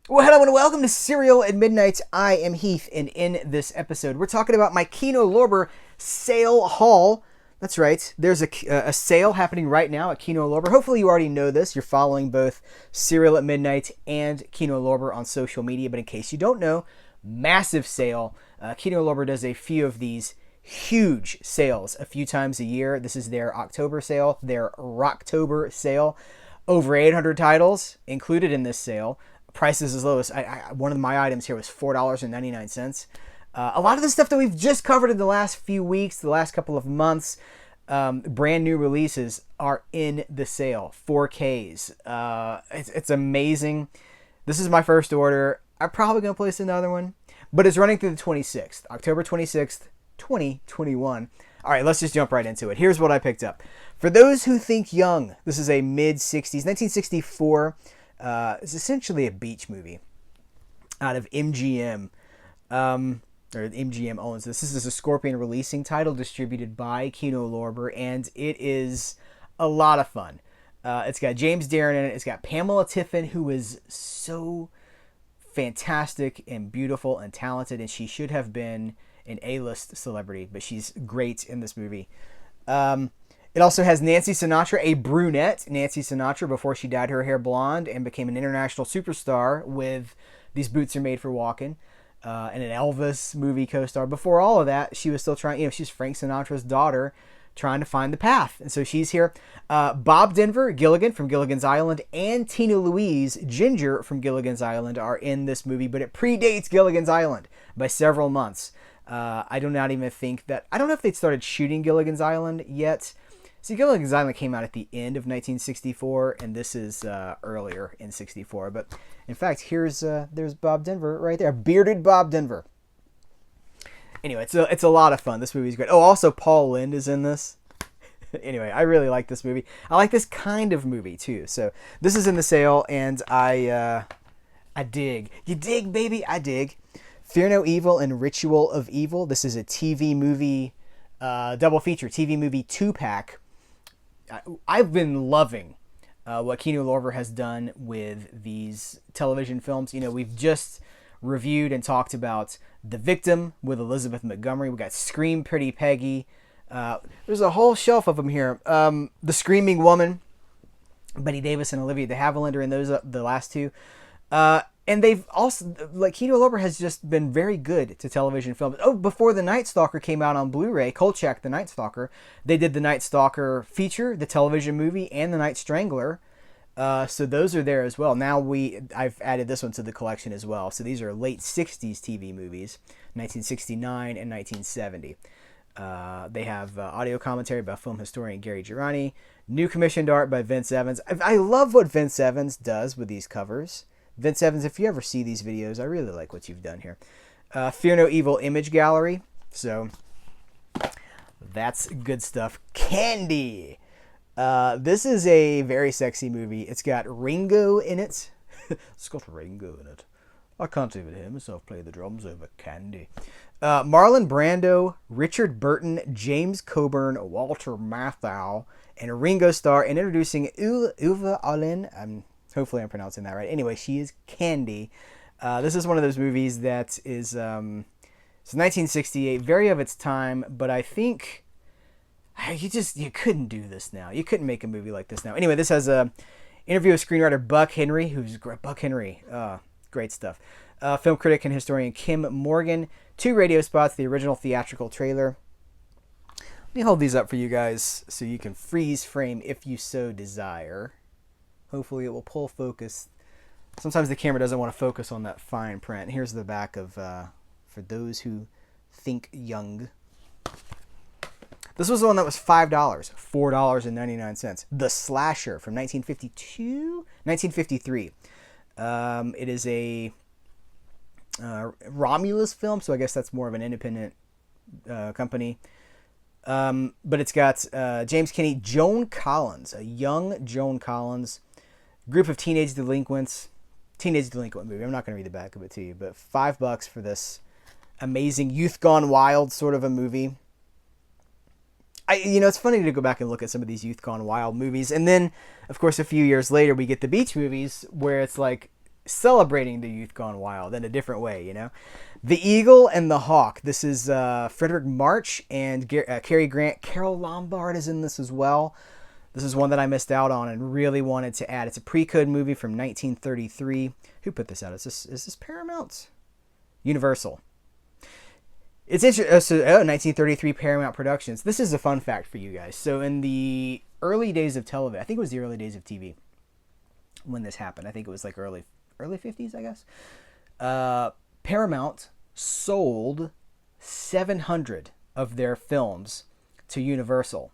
Well, hello and welcome to Serial at Midnight. I am Heath, and in this episode, we're talking about my Kino Lorber sale haul. That's right. There's a sale happening right now at Kino Lorber. Hopefully, you already know this. You're following both Serial at Midnight and Kino Lorber on social media. But in case you don't know, massive sale. Kino Lorber does a few of these huge sales a few times a year. This is their October sale, their ROCTOBER sale. Over 800 titles included in this sale. Prices as low as one of my items here was $4.99. A lot of the stuff that we've just covered in the last few weeks, the last couple of months, brand new releases are in the sale. 4Ks. It's amazing. This is my first order. I'm probably going to place another one, but it's running through the 26th, October 26th, 2021. All right, let's just jump right into it. Here's what I picked up. For those who think young, this is a mid-60s, 1964. It's essentially a beach movie out of MGM. Or MGM owns this. This is a Scorpion releasing title distributed by Kino Lorber, and it is a lot of fun. It's got James Darren in it. It's got Pamela Tiffin, who is so fantastic and beautiful and talented, and she should have been an A-list celebrity, but she's great in this movie. It also has Nancy Sinatra, a brunette Nancy Sinatra, before she dyed her hair blonde and became an international superstar with These Boots Are Made for Walking, and an Elvis movie co-star. Before all of that, she was still trying, she's Frank Sinatra's daughter, trying to find the path. And so she's here. Bob Denver, Gilligan from Gilligan's Island, and Tina Louise, Ginger from Gilligan's Island, are in this movie, but it predates Gilligan's Island by several months. I do not even think that, I don't know if they'd started shooting Gilligan's Island yet. See, Gilligan's Island came out at the end of 1964, and this is earlier in 64. But in fact, there's Bob Denver right there, bearded Bob Denver. Anyway, it's a lot of fun. This movie's great. Oh, also Paul Lynde is in this. Anyway, I really like this movie. I like this kind of movie too. So this is in the sale, and I dig. You dig, baby? I dig. Fear No Evil and Ritual of Evil. This is a TV movie double feature, TV movie 2-pack. I've been loving what Kino Lorber has done with these television films. We've just reviewed and talked about The Victim with Elizabeth Montgomery. We got Scream Pretty Peggy. There's a whole shelf of them here. The Screaming Woman, Betty Davis and Olivia de Havilland are in those, the last two. And they've also, Kino Lorber has just been very good to television films. Oh, before The Night Stalker came out on Blu-ray, Kolchak, The Night Stalker, they did The Night Stalker feature, the television movie, and The Night Strangler. So those are there as well. Now I've added this one to the collection as well. So these are late 60s TV movies, 1969 and 1970. They have audio commentary by film historian Gary Girani, new commissioned art by Vince Evans. I love what Vince Evans does with these covers. Vince Evans, if you ever see these videos, I really like what you've done here. Fear No Evil Image Gallery. So that's good stuff. Candy. This is a very sexy movie. It's got Ringo in it. It's got Ringo in it. I can't even hear myself play the drums over Candy. Marlon Brando, Richard Burton, James Coburn, Walter Matthau, and Ringo Starr. And introducing Uwe Allen. Hopefully I'm pronouncing that right. Anyway, she is Candy. This is one of those movies that is, it's 1968, very of its time, but I think you couldn't do this now. You couldn't make a movie like this now. Anyway, this has a interview with screenwriter Buck Henry, who's great. Buck Henry, great stuff. Film critic and historian Kim Morgan, 2 radio spots, the original theatrical trailer. Let me hold these up for you guys so you can freeze frame if you so desire. Hopefully it will pull focus. Sometimes the camera doesn't want to focus on that fine print. Here's the back of, for those who think young. This was the one that was $5, $4.99. The Slasher from 1953. It is a Romulus film, so I guess that's more of an independent company. But it's got James Kinney, Joan Collins, a young Joan Collins, group of teenage delinquent movie. I'm not going to read the back of it to you, but $5 for this amazing Youth Gone Wild sort of a movie. It's funny to go back and look at some of these Youth Gone Wild movies, and then, of course, a few years later, we get the beach movies where it's like celebrating the youth gone wild in a different way, you know. The Eagle and the Hawk. This is Frederick March and Cary Grant. Carole Lombard is in this as well. This is one that I missed out on and really wanted to add. It's a pre-code movie from 1933. Who put this out? Is this Paramount? Universal. It's interesting. So, 1933 Paramount Productions. This is a fun fact for you guys. So in the early days of television, I think it was the early days of TV when this happened. I think it was like early 50s, I guess. Paramount sold 700 of their films to Universal.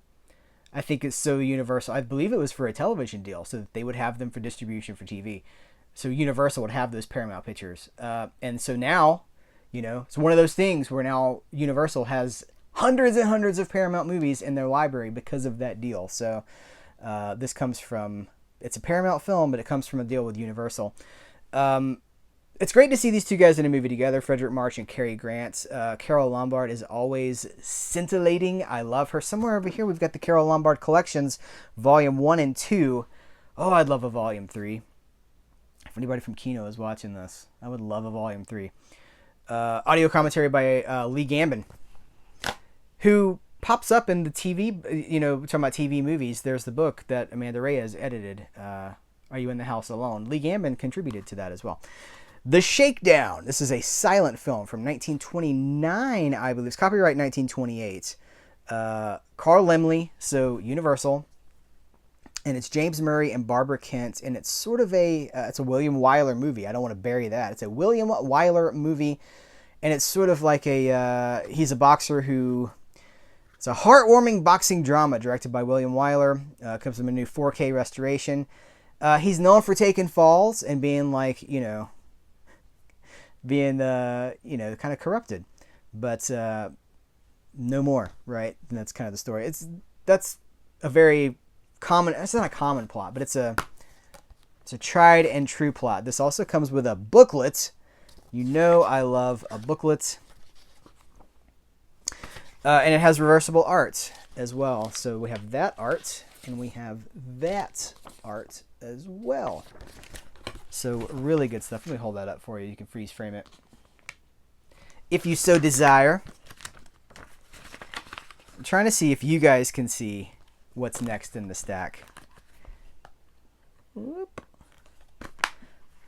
I think it's so Universal. I believe it was for a television deal, so that they would have them for distribution for TV. So Universal would have those Paramount pictures. And so now, you know, it's one of those things where now Universal has hundreds and hundreds of Paramount movies in their library because of that deal. So this comes from, it's a Paramount film, but it comes from a deal with Universal. It's great to see these two guys in a movie together, Frederick March and Cary Grant. Carole Lombard is always scintillating. I love her. Somewhere over here, we've got the Carole Lombard Collections, Volume 1 and 2. Oh, I'd love a Volume 3. If anybody from Kino is watching this, I would love a Volume 3. Audio commentary by Lee Gambin, who pops up in the TV, you know, talking about TV movies. There's the book that Amanda Reyes edited, Are You in the House Alone? Lee Gambin contributed to that as well. The Shakedown. This is a silent film from 1929, I believe. It's copyright 1928. Carl Laemmle, so Universal. And it's James Murray and Barbara Kent. And it's sort of it's a William Wyler movie. I don't want to bury that. It's a William Wyler movie. And it's sort of like he's a boxer who... It's a heartwarming boxing drama directed by William Wyler. Comes from a new 4K restoration. He's known for taking falls and being like, you know... being kind of corrupted, but no more, right? And that's kind of the story. That's a very common, it's not a common plot, but it's a tried and true plot. This also comes with a booklet. You know I love a booklet. And it has reversible art as well. So we have that art and we have that art as well. So really good stuff. Let me hold that up for you. You can freeze frame it if you so desire. I'm trying to see if you guys can see what's next in the stack. Whoop.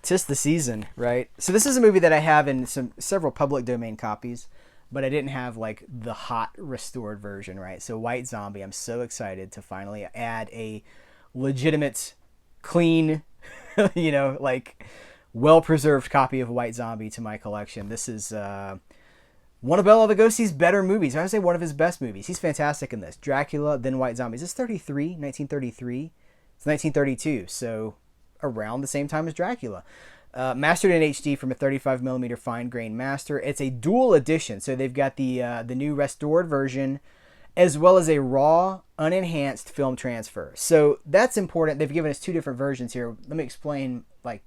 'Tis the season, right? So this is a movie that I have in several public domain copies, but I didn't have like the hot restored version, right? So White Zombie, I'm so excited to finally add a legitimate, clean, you know, like well-preserved copy of White Zombie to my collection. This is one of Bela Lugosi's better movies. I would say one of his best movies. He's fantastic in this. Dracula, then White Zombie. Is this 1933? It's 1932, so around the same time as Dracula. Mastered in HD from a 35mm fine grain master. It's a dual edition, so they've got the new restored version as well as a raw, unenhanced film transfer. So that's important. They've given us two different versions here. Let me explain like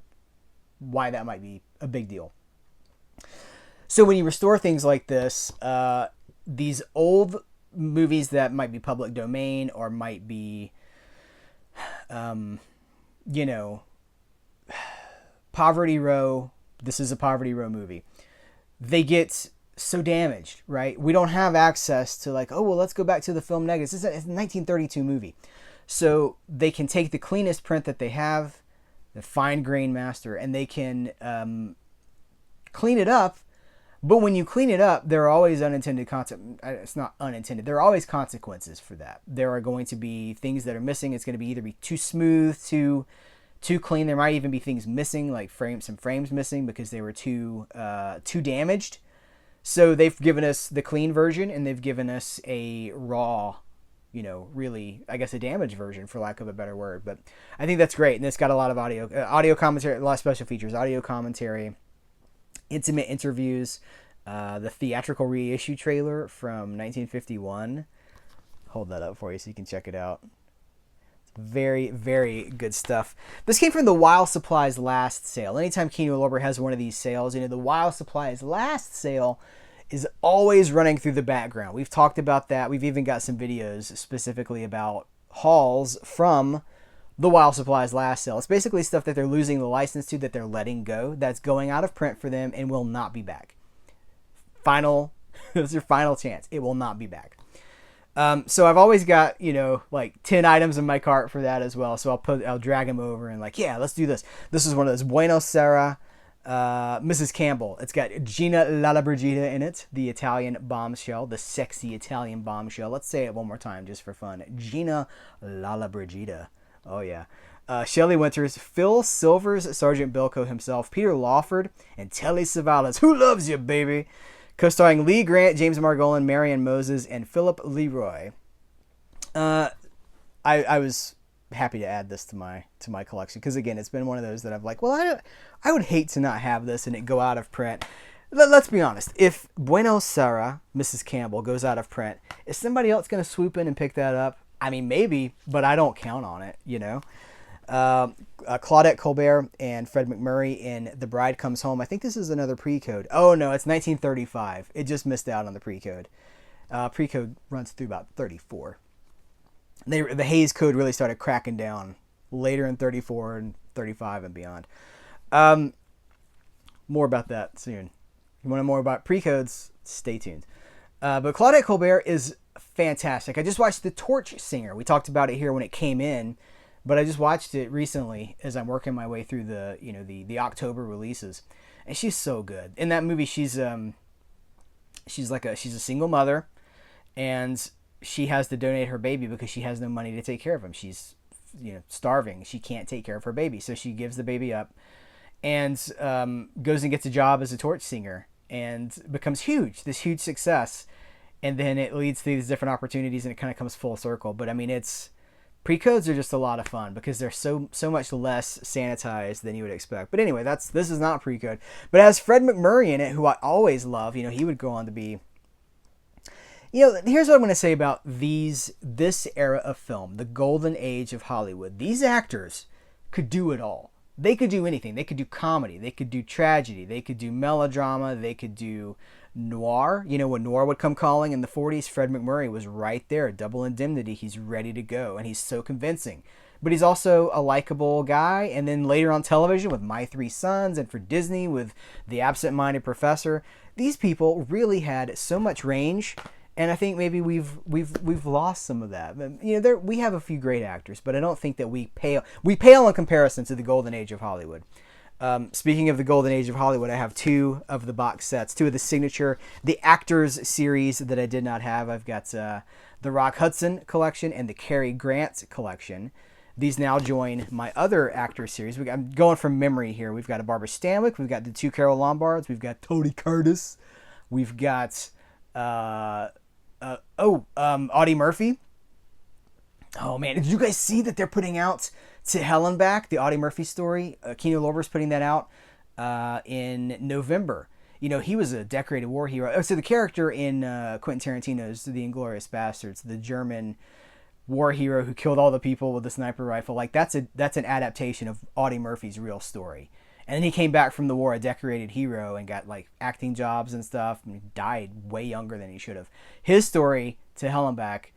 why that might be a big deal. So when you restore things like this, these old movies that might be public domain or might be, you know, Poverty Row. This is a Poverty Row movie. They get so damaged, right? We don't have access to like, oh, well, let's go back to the film negatives. It's a 1932 movie. So they can take the cleanest print that they have, the fine grain master, and they can clean it up. But when you clean it up, there are always unintended consequences. It's not unintended. There are always consequences for that. There are going to be things that are missing. It's going to be either be too smooth, too clean. There might even be things missing, like some frames missing because they were too damaged. So they've given us the clean version and they've given us a raw, you know, really, I guess a damaged version for lack of a better word. But I think that's great. And it's got a lot of audio commentary, a lot of special features, audio commentary, intimate interviews, the theatrical reissue trailer from 1951. Hold that up for you so you can check it out. Very, very good stuff. This came from the While Supplies Last sale. Anytime Kino Lorber has one of these sales, you know, the While Supplies Last sale is always running through the background. We've talked about that. We've even got some videos specifically about hauls from the While Supplies Last sale. It's basically stuff that they're losing the license to, that they're letting go, that's going out of print for them and will not be back. This is your final chance. It will not be back. So I've always got, like 10 items in my cart for that as well. So I'll drag them over and like, yeah, let's do this. This is one of those Buenos Aires, Mrs. Campbell. It's got Gina Lollobrigida in it, the Italian bombshell, the sexy Italian bombshell. Let's say it one more time just for fun. Gina Lollobrigida. Oh yeah. Shelley Winters, Phil Silvers, Sergeant Bilko himself, Peter Lawford, and Telly Savalas. Who loves you, baby? Co-starring Lee Grant, James Margolin, Marianne Moses, and Philip Leroy. I was happy to add this to my collection because again, it's been one of those that I've like, well, I would hate to not have this and it go out of print. Let's be honest. If Buenos Aires, Mrs. Campbell, goes out of print, is somebody else going to swoop in and pick that up? I mean, maybe, but I don't count on it. Claudette Colbert and Fred McMurray in The Bride Comes Home. I think this is another pre-code. Oh no, it's 1935. It just missed out on the pre-code. Pre-code runs through about 34. The Hays Code really started cracking down later in 34 and 35 and beyond. More about that soon. You want to know more about pre-codes? Stay tuned. But Claudette Colbert is fantastic. I just watched The Torch Singer. We talked about it here when it came in. But I just watched it recently as I'm working my way through the October releases, and she's so good in that movie. She's a single mother, and she has to donate her baby because she has no money to take care of him. She's starving. She can't take care of her baby, so she gives the baby up, and goes and gets a job as a torch singer and becomes this huge success, and then it leads to these different opportunities and it kind of comes full circle. But I mean, pre-codes are just a lot of fun because they're so much less sanitized than you would expect. But anyway, this is not pre-code. But it has Fred McMurray in it, who I always love. He would go on to be... here's what I'm going to say about this era of film, the golden age of Hollywood. These actors could do it all. They could do anything. They could do comedy. They could do tragedy. They could do melodrama. They could do noir. When noir would come calling in the 40s, Fred McMurray was right there. Double Indemnity. He's ready to go, and he's so convincing. But he's also a likable guy. And then later on television with My Three Sons, and for Disney with The Absent-Minded Professor. These people really had so much range, and I think maybe we've lost some of that. We have a few great actors, but I don't think that we pale in comparison to the golden age of Hollywood. Speaking of the golden age of Hollywood, I have two of the box sets, two of the signature, the Actors series that I did not have. I've got the Rock Hudson collection and the Cary Grant collection. These now join my other Actors series. I'm going from memory here. We've got a Barbara Stanwyck. We've got the two Carol Lombards. We've got Tony Curtis. We've got Audie Murphy. Oh man, did you guys see that they're putting out To Hell and Back, the Audie Murphy story? Kino Lorber's putting that out in November. He was a decorated war hero. Oh, so the character in Quentin Tarantino's The Inglourious Bastards, the German war hero who killed all the people with a sniper rifle, like that's an adaptation of Audie Murphy's real story. And then he came back from the war a decorated hero and got like acting jobs and stuff, and he died way younger than he should have. His story, To Hell and Back,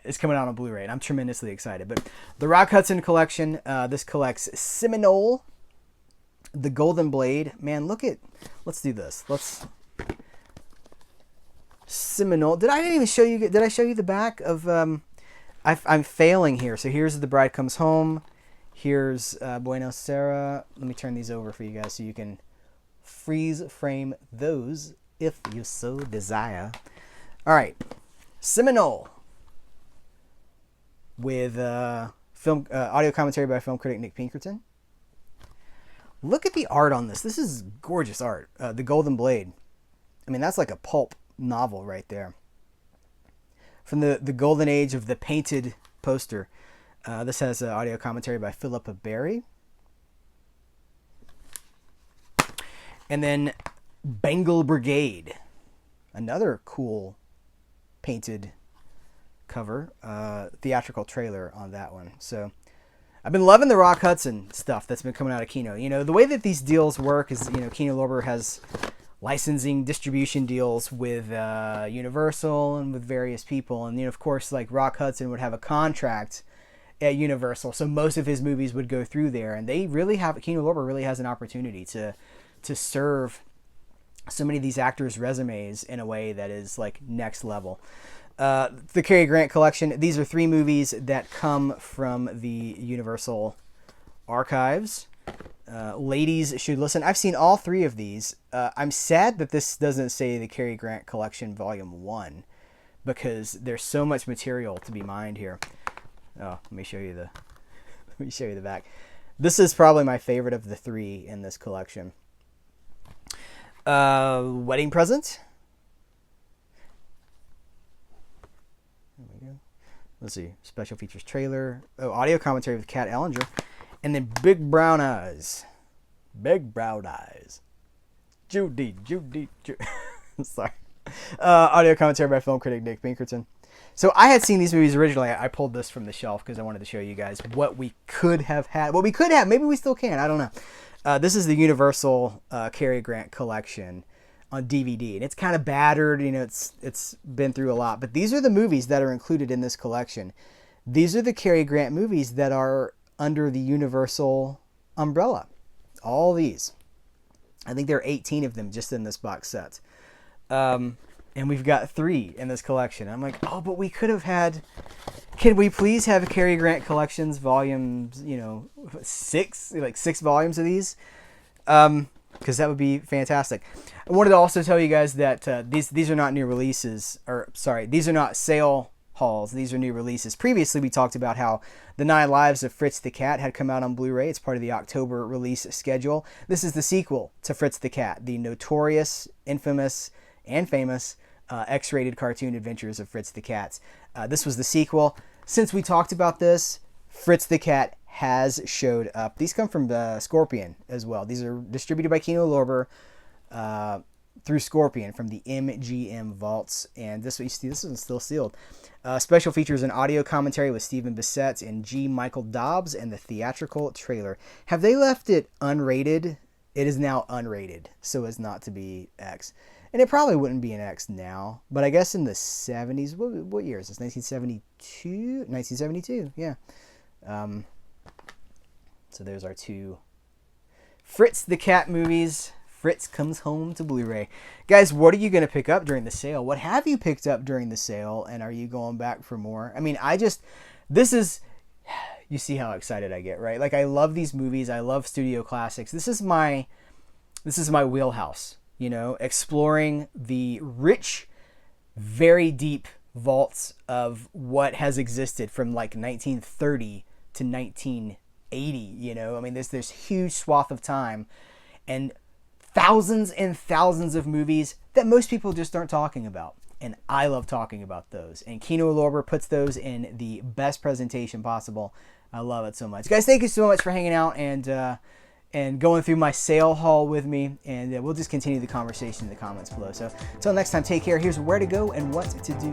is coming out on Blu-ray, and I'm tremendously excited. But the Rock Hudson collection, this collects Seminole, the Golden Blade. Man, let's do this. Seminole. Did I show you the back of, I'm failing here. So here's The Bride Comes Home. Here's Buenos Aires. Let me turn these over for you guys so you can freeze frame those if you so desire. All right. Seminole, with film audio commentary by film critic Nick Pinkerton. Look at the art on this. This is gorgeous art. The Golden Blade. I mean, that's like a pulp novel right there. From the golden age of the painted poster. This has audio commentary by Philippa Berry. And then Bengal Brigade. Another cool painted cover, theatrical trailer on that one. So I've been loving the Rock Hudson stuff that's been coming out of Kino. The way that these deals work is, Kino Lorber has licensing distribution deals with Universal and with various people. And, of course, like Rock Hudson would have a contract at Universal, so most of his movies would go through there, and they really have, Kino Lorber really has an opportunity to serve so many of these actors' resumes in a way that is like next level. The Cary Grant collection, these are 3 movies that come from the Universal archives. Ladies should listen. I've seen all 3 of these. I'm sad that this doesn't say the Cary Grant collection volume 1, because there's so much material to be mined here. Oh, let me show you the back. This is probably my favorite of the 3 in this collection. Wedding Present. There we go. Let's see. Special features trailer. Oh, audio commentary with Kat Ellinger. And then Big Brown Eyes. Big Brown Eyes. Judy. Sorry. Audio commentary by film critic Nick Pinkerton. So I had seen these movies originally. I pulled this from the shelf because I wanted to show you guys what we could have had. What we could have. Maybe we still can. I don't know. This is the Universal Cary Grant collection on DVD. And it's kind of battered. You know, it's been through a lot. But these are the movies that are included in this collection. These are the Cary Grant movies that are under the Universal umbrella. All these. I think there are 18 of them just in this box set. And we've got 3 in this collection. I'm like, oh, but we could have had... Can we please have Cary Grant Collections volumes, 6? Like 6 volumes of these? Because that would be fantastic. I wanted to also tell you guys that these are not new releases. These are not sale hauls. These are new releases. Previously, we talked about how The 9 Lives of Fritz the Cat had come out on Blu-ray. It's part of the October release schedule. This is the sequel to Fritz the Cat, the notorious, infamous, and famous X-rated cartoon adventures of Fritz the Cat. This was the sequel. Since we talked about this, Fritz the Cat has showed up. These come from Scorpion as well. These are distributed by Kino Lorber through Scorpion from the MGM vaults. And this one's still sealed. Special features and audio commentary with Stephen Bissett and G. Michael Dobbs, and the theatrical trailer. Have they left it unrated? It is now unrated, so as not to be X. And it probably wouldn't be an X now, but I guess in the 70s, what year is this? 1972? 1972, yeah. So there's our 2 Fritz the Cat movies. Fritz Comes Home to Blu-ray. Guys, what are you going to pick up during the sale? What have you picked up during the sale, and are you going back for more? I mean, this is, you see how excited I get, right? Like, I love these movies. I love studio classics. This is my wheelhouse. Exploring the rich, very deep vaults of what has existed from like 1930 to 1980. I mean, there's huge swath of time and thousands of movies that most people just aren't talking about. And I love talking about those. And Kino Lorber puts those in the best presentation possible. I love it so much. Guys, thank you so much for hanging out and going through my sale haul with me, and we'll just continue the conversation in the comments below. So until next time, take care. Here's where to go and what to do.